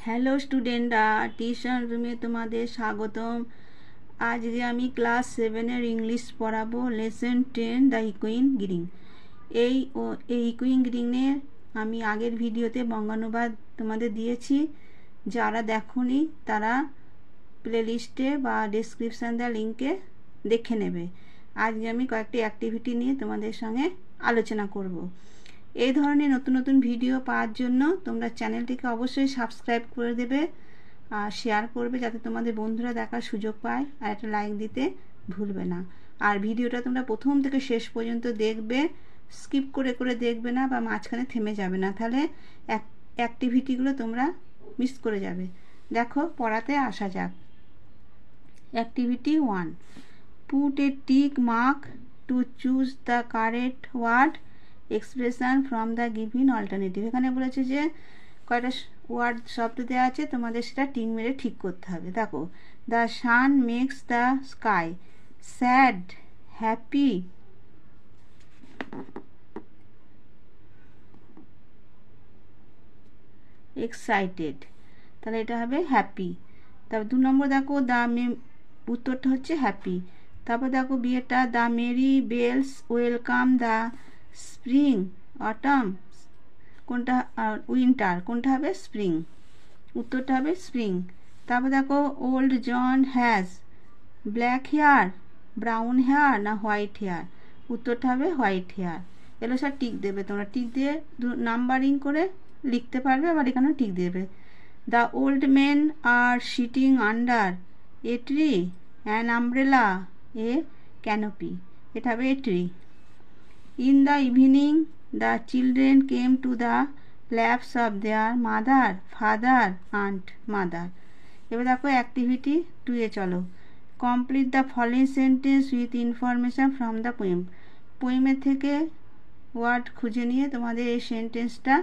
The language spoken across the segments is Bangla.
হ্যালো স্টুডেন্টরা, টিউশন রুমে তোমাদের স্বাগতম। আজকে আমি ক্লাস 7-এর ইংলিশ পড়াবো। লেসন 10 দ্য ইকুইন গ্রিং। এই ইকুইন গ্রিংয়ের আমি আগের ভিডিওতে বঙ্গানুবাদ তোমাদের দিয়েছি। যারা দেখোনি তারা প্লেলিস্টে বা ডেসক্রিপশান দেওয়া লিঙ্কে দেখে নেবে। আজকে আমি কয়েকটি অ্যাক্টিভিটি নিয়ে তোমাদের সঙ্গে আলোচনা করব। এই ধরনের নতুন নতুন ভিডিও পাওয়ার জন্য তোমরা চ্যানেলটিকে অবশ্যই সাবস্ক্রাইব করে দেবে আর শেয়ার করবে, যাতে তোমাদের বন্ধুরা দেখার সুযোগ পায়। আর একটা লাইক দিতে ভুলবে না। আর ভিডিওটা তোমরা প্রথম থেকে শেষ পর্যন্ত দেখবে, স্কিপ করে করে দেখবে না বা মাঝখানে থেমে যাবে না, তাহলে অ্যাক্টিভিটিগুলো তোমরা মিস করে যাবে। দেখো, পড়াতে আসা যাক। Activity 1, put a tick mark to choose the correct word expression from the given alternative. এখানে বলেছে যে কয়টা ওয়ার্ড শব্দ দেওয়া আছে, তোমাদের সেটা টিক মেরে ঠিক করতে হবে। দেখো, the sun makes the sky sad, happy, excited. তাহলে এটা হবে হ্যাপি। তারপর 2 নম্বর দেখো, উত্তরটা হচ্ছে হ্যাপি। তারপর দেখো বিয়েটা, the merry bells welcome the spring, autumn কোনটা, উইন্টার কোনটা হবে, স্প্রিং, উত্তরটা হবে স্প্রিং। তারপর দেখো, old John has black hair, brown hair না হোয়াইট হেয়ার, উত্তরটা হবে হোয়াইট হেয়ার। এগুলো সব টিক দেবে, তোমরা টিক দিয়ে নাম্বারিং করে লিখতে পারবে, আবার এখানেও টিক দেবে। The old men are sitting under a tree, an umbrella, a canopy, এটা হবে a tree. In the evening the children came to the laps of their mother, father, aunt, mother. এবার দেখো অ্যাক্টিভিটি 2-এ চলো। Complete the following sentence with information from the poem. পোয়েমের থেকে ওয়ার্ড খুঁজে নিয়ে তোমাদের এই সেন্টেন্সটা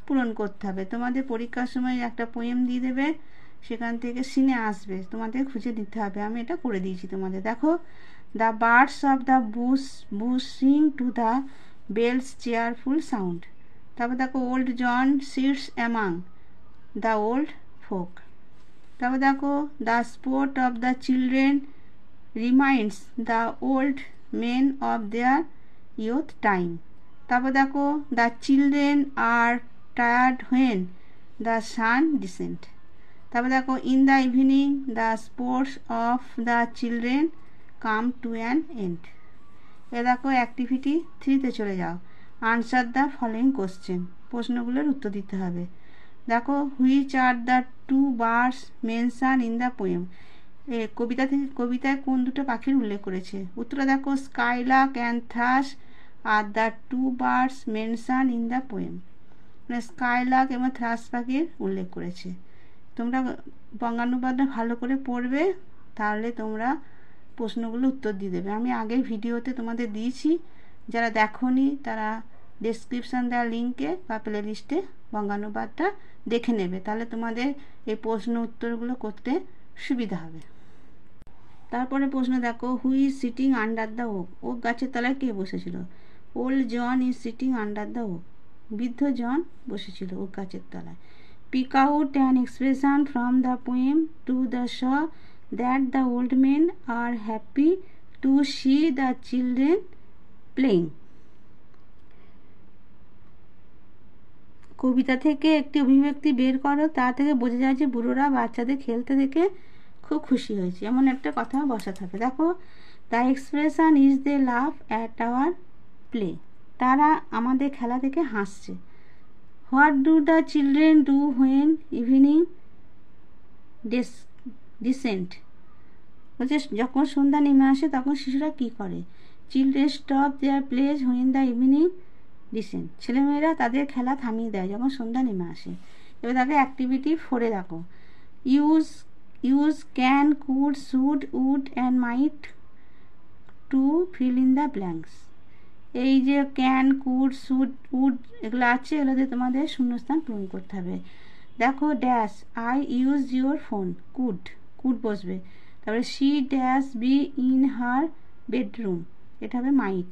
পূরণ করতে হবে। তোমাদের পরীক্ষার সময় একটা পোয়েম দিয়ে দেবে, সেখান থেকে সিনে আসবে, তোমাদের খুঁজে নিতে হবে। আমি এটা করে দিয়েছি তোমাদের। দেখো, the birds of the bush sing to the bells cheerful sound. তারপর দেখো, old John sits among the old folk. তারপর দেখো, the sport of the children reminds the old men of their youth time. তারপর দেখো, the children are tired when the sun descent. তারপর দেখো, in the evening the sports of the children come to an end. এ দেখো অ্যাক্টিভিটি 3-তে চলে যাও। Answer the following question. প্রশ্নগুলোর উত্তর দিতে হবে। দেখো, which are the 2 birds mention in the poem. কবিতায় কোন দুটো পাখির উল্লেখ করেছে? উত্তরটা দেখো, skylark and thrush are the 2 birds mention in the poem. মানে স্কাইলার্ক এবং থ্রাশ পাখির উল্লেখ করেছে। তোমরা বঙ্গানুবাদটা ভালো করে পড়বে, তাহলে তোমরা প্রশ্নগুলো উত্তর দিয়ে দেবে। আমি আগের ভিডিওতে তোমাদের দিয়েছি, যারা দেখোনি তারা ডেসক্রিপশান দেওয়া লিঙ্কে বা প্লে লিস্টে বঙ্গানুবাদটা দেখে নেবে, তাহলে তোমাদের এই প্রশ্ন উত্তরগুলো করতে সুবিধা হবে। তারপরে প্রশ্ন দেখো, who is sitting under the oak. Oak গাছের তলায় কে বসেছিল? Old John is sitting under the oak. বৃদ্ধ জন বসেছিল ওক গাছের তলায়। Pick out an expression from the poem to the show that the old men are happy to see the children playing. কবিতা থেকে একটি অভিব্যক্তি বের করো, তা থেকে বোঝা যায় যে বুড়োরা বাচ্চাদের খেলতে দেখে খুব খুশি হয়েছে, এমন একটা কথা বসাতে হবে। দেখো, the expression is they laugh at our play. তারা আমাদের খেলা দেখে হাসছে। What do the children do when evening descent. বলছে যখন সন্ধ্যা নেমে আসে তখন শিশুরা কী করে? Children stop their plays when the evening descent. ছেলেমেয়েরা তাদের খেলা থামিয়ে দেয় যখন সন্ধ্যা নেমে আসে। এবার তাকে অ্যাক্টিভিটি 4-এ দেখো। Use can, could, should, would and might to fill in the blanks. এই যে ক্যান, কুড, শুড, উড এগুলো আছে, এগুলোতে তোমাদের শূন্যস্থান পূরণ করতে হবে। দেখো, dash I use your phone, could, could বসবে। তারপরে she dash be in her bedroom, এটা হবে might.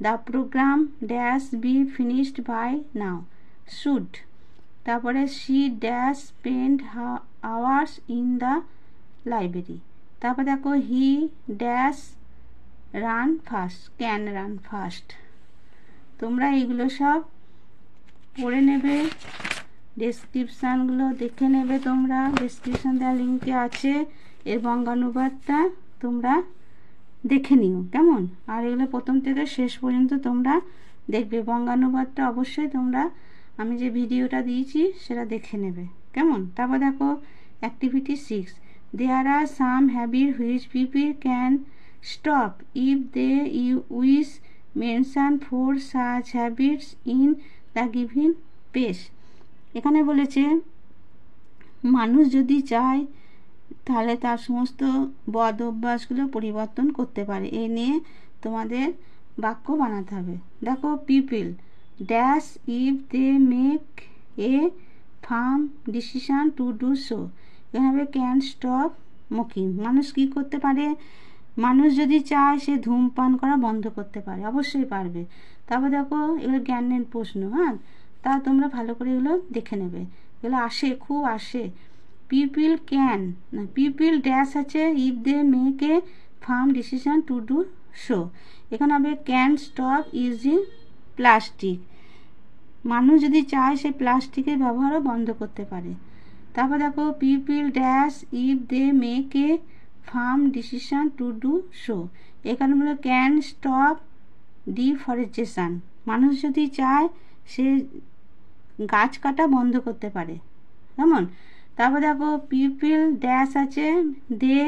The programme dash be finished by now, should. তারপরে she dash spend hours in the library. তারপর দেখো he dash run fast, can run fast. তোমরা এগুলো সব পড়ে নেবে, ডেসক্রিপশানগুলো দেখে নেবে। তোমরা ডেসক্রিপশান দেওয়া লিঙ্কে আছে, এর বঙ্গানুবাদটা তোমরা দেখে নিও কেমন। আর এগুলো প্রথম থেকে শেষ পর্যন্ত তোমরা দেখবে, বঙ্গানুবাদটা অবশ্যই তোমরা আমি যে ভিডিওটা দিয়েছি সেটা দেখে নেবে কেমন। তারপর দেখো activity 6, there are some habit which people can stop if they wish, mention 4 such habits in the giving page. এখানে বলেছে মানুষ যদি চায় তাহলে তার সমস্ত বদ অভ্যাসগুলো পরিবর্তন করতে পারে। এ নিয়ে তোমাদের বাক্য বানাতে হবে। দেখো people dash if they make a firm decision to do so, এখানে ক্যান স্টপ স্মোকিং। মানুষ কী করতে পারে? মানুষ যদি চায় সে ধূমপান করা বন্ধ করতে পারে, অবশ্যই পারবে। তারপর দেখো এগুলো জ্ঞানের প্রশ্ন, হ্যাঁ, তা তোমরা ভালো করে এগুলো দেখে নেবে, এগুলো আসে, খুব আসে। পিপল ক্যান, পিপল ড্যাশ আছে if they make a firm decision to do so, এখানে হবে ক্যান স্টপ ইউজিং প্লাস্টিক। মানুষ যদি চায় সে প্লাস্টিকের ব্যবহারও বন্ধ করতে পারে। তারপর দেখো people dash if they make a firm decision to do so, এখানে হলো ক্যান স্টপ ডিফরেস্টেশন। মানুষ যদি চায় সে গাছ কাটা বন্ধ করতে পারে কেমন। তারপর দেখো পিপল ড্যাশ আছে they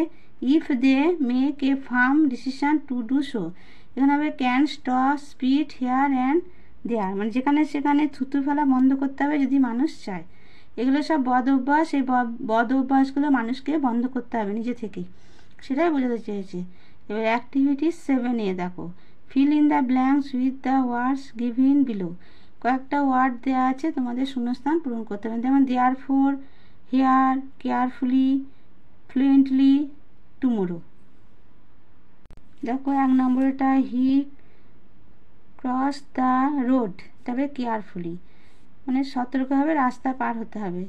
if they make a firm decision to do so, এখানে হবে can stop speed here and there, মানে যেখানে সেখানে থুতু ফেলা বন্ধ করতে হবে যদি মানুষ চায়। এগুলো সব বদ অভ্যাস, এই বদ অভ্যাসগুলো মানুষকে বন্ধ করতে হবে নিজে থেকেই, সেটাই বোঝাতে চেয়েছে। এবার অ্যাক্টিভিটি 7 এ দেখো fill in the blanks with the words given below. কয়েকটা ওয়ার্ড দেওয়া আছে, তোমাদের শূন্যস্থান পূরণ করতে হবে। যেমন there for, here, carefully, fluently, tomorrow. দেখো 1 নম্বরটা হি ক্রস দ্য রোড, তবে কেয়ারফুলি, মানে সতর্কভাবে রাস্তা পার হতে হবে।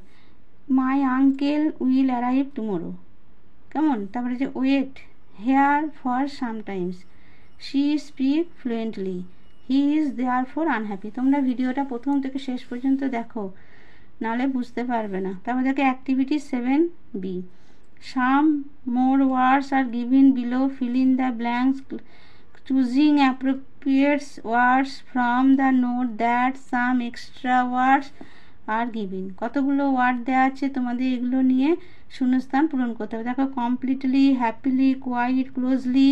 My uncle will arrive tomorrow কেমন। তারপরে যে wait here for sometimes, she speak fluently, he is there for unhappy. তোমরা ভিডিওটা প্রথম থেকে শেষ পর্যন্ত দেখো, নাহলে বুঝতে পারবে না। তারপর দেখো activity 7B, some more words are given below, fill in the blanks choosing appropriate words from the note that some extra words are given. কতগুলো ওয়ার্ড দেওয়া আছে, তোমাদের এগুলো নিয়ে শূন্যস্থান পূরণ করতে হবে। দেখো completely, happily, quite, closely,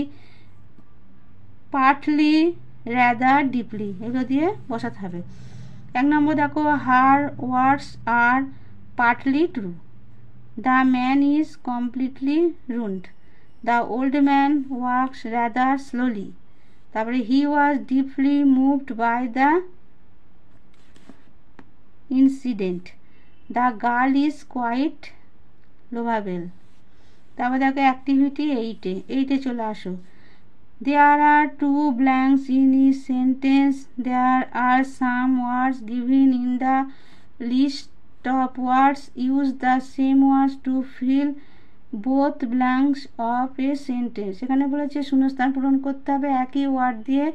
partly, rather, deeply, এগুলো দিয়ে বসাতে হবে। 1 নম্বর দেখো her words are partly true, the man is completely ruined, the old man works rather slowly. তারপরে he was deeply moved by the incident, the girl is quite lovable. তারপর দেখো অ্যাক্টিভিটি 8 চলে আসো। There are 2 blanks in each sentence. There are some words given in the list of words. Use the same words to fill both blanks of a sentence. এখানে বলেছে শূন্যস্থান পূরণ করতে হবে, একই ওয়ার্ড দিয়ে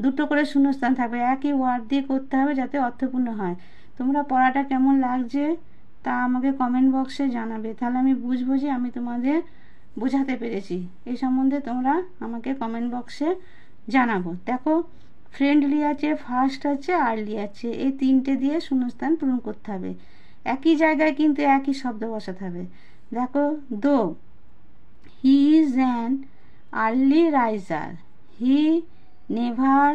2টো করে শূন্যস্থান থাকবে, একই ওয়ার্ড দিয়ে করতে হবে যাতে অর্থপূর্ণ হয়। তোমরা পড়াটা কেমন লাগছে তা আমাকে কমেন্ট বক্সে জানাবে, তাহলে আমি বুঝবো যে আমি তোমাদের বোঝাতে পেরেছি। এই সম্বন্ধে তোমরা আমাকে কমেন্ট বক্সে জানাবো। দেখো ফ্রেন্ডলি আছে, ফাস্ট আছে, আর্লি আছে, এই 3টে দিয়ে শূন্যস্থান পূরণ করতে হবে। একই জায়গায় কিন্তু একই শব্দ বসাতে হবে। দেখো though he is an early riser, he never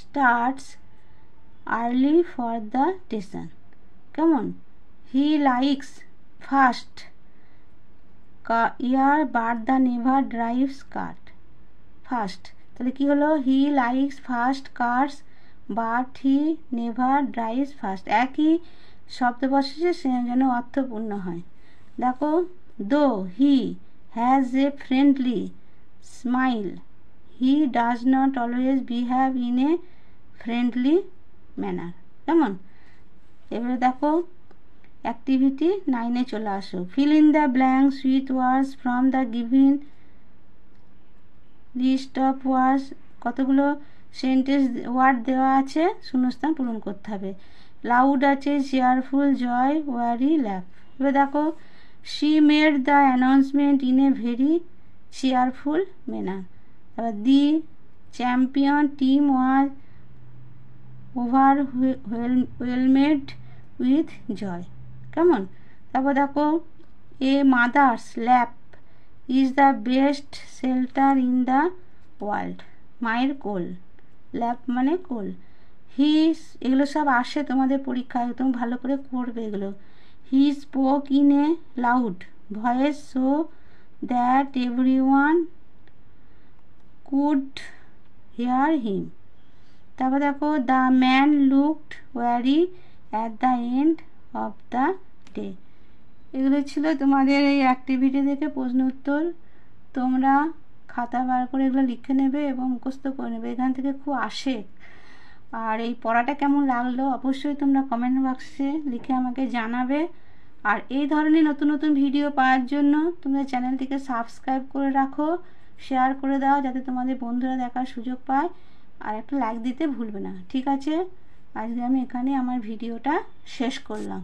starts early for the station কেমন। He likes fast year but the never drives car fast. তাহলে কি হলো, he likes fast cars but he never drives fast. একই শব্দ বসেছে, সে যেন অর্থপূর্ণ হয়। দেখো though he has a friendly smile, he does not always behave in a friendly manner. কেমন? এবারে দেখো অ্যাক্টিভিটি 9-এ চলে আসো। Feel in the blanks with words from the given list of words. কতগুলো সেন্টেন্স ওয়ার্ড দেওয়া আছে, শূন্যস্থান পূরণ করতে হবে। লাউড আছে, চেয়ারফুল, জয়, ওয়ারি, ল্যাপ। এবার দেখো she made the announcement in a very cheerful manner. এবার the champion team was overwhelmed with joy. কেমন? তারপর দেখো a mother's lap is the best shelter in the world. মায়ের কোল, ল্যাপ মানে কোল। হিস, এগুলো সব আসে তোমাদের পরীক্ষায়, তুমি ভালো করে করবে এগুলো। He spoke in a loud voice so that everyone could hear him. তারপর দেখো the man looked weary at the end of the day. এগুলো ছিল তোমাদের এই অ্যাক্টিভিটি থেকে প্রশ্ন উত্তর। তোমরা খাতা বার করে এগুলো লিখে নেবে এবং মুখস্থ করে নেবে, এখান থেকে খুব আসে। আর এই পড়াটা কেমন লাগলো অবশ্যই তোমরা কমেন্ট বক্সে লিখে আমাকে জানাবে। আর এই ধরনের নতুন নতুন ভিডিও পাওয়ার জন্য তোমরা চ্যানেলটিকে সাবস্ক্রাইব করে রাখো, শেয়ার করে দাও যাতে তোমাদের বন্ধুরা দেখার সুযোগ পায়, আর একটা লাইক দিতে ভুলবে না। ঠিক আছে, আজকে আমি এখানে আমার ভিডিওটা শেষ করলাম।